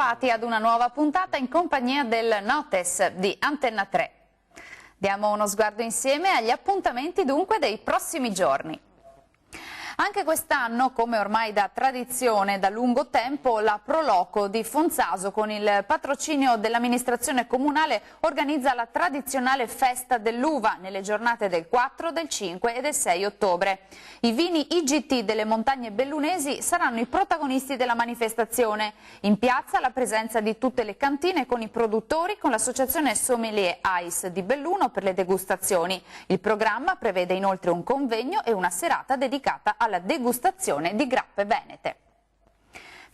Bentrovati ad una nuova puntata in compagnia del Notes di Antenna 3. Diamo uno sguardo insieme agli appuntamenti dunque dei prossimi giorni. Anche quest'anno, come ormai da tradizione da lungo tempo, la Proloco di Fonzaso, con il patrocinio dell'amministrazione comunale, organizza la tradizionale festa dell'uva nelle giornate del 4, del 5 e del 6 ottobre. I vini IGT delle montagne bellunesi saranno i protagonisti della manifestazione. In piazza la presenza di tutte le cantine con i produttori, con l'associazione Sommelier Ice di Belluno per le degustazioni. Il programma prevede inoltre un convegno e una serata dedicata alla degustazione di grappe venete.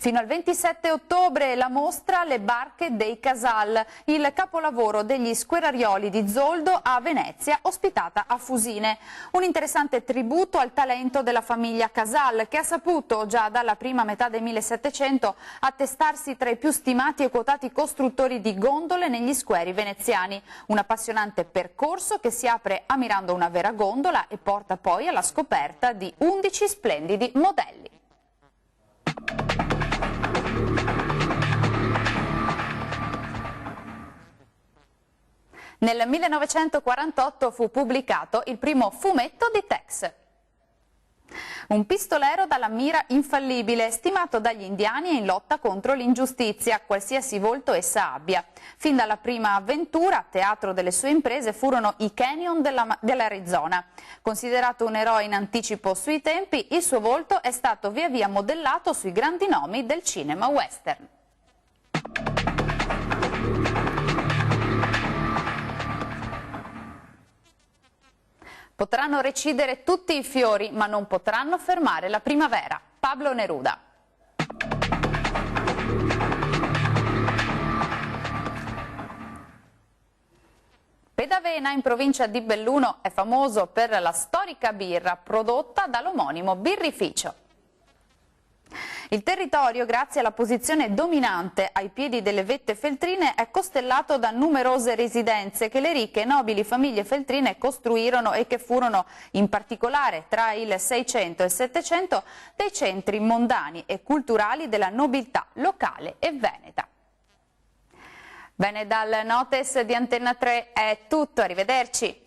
Fino al 27 ottobre la mostra Le barche dei Casal, il capolavoro degli squararioli di Zoldo a Venezia, ospitata a Fusine. Un interessante tributo al talento della famiglia Casal, che ha saputo già dalla prima metà del 1700 attestarsi tra i più stimati e quotati costruttori di gondole negli squari veneziani. Un appassionante percorso che si apre ammirando una vera gondola e porta poi alla scoperta di 11 splendidi modelli. Nel 1948 fu pubblicato il primo fumetto di Tex. Un pistolero dalla mira infallibile, stimato dagli indiani e in lotta contro l'ingiustizia, qualsiasi volto essa abbia. Fin dalla prima avventura, teatro delle sue imprese, furono i canyon dell'Arizona. Considerato un eroe in anticipo sui tempi, il suo volto è stato via via modellato sui grandi nomi del cinema western. Potranno recidere tutti i fiori, ma non potranno fermare la primavera. Pablo Neruda. Pedavena, in provincia di Belluno, è famoso per la storica birra prodotta dall'omonimo birrificio. Il territorio, grazie alla posizione dominante ai piedi delle vette feltrine, è costellato da numerose residenze che le ricche e nobili famiglie feltrine costruirono e che furono, in particolare tra il 600 e il 700, dei centri mondani e culturali della nobiltà locale e veneta. Bene, dal Notes di Antenna 3 è tutto, arrivederci.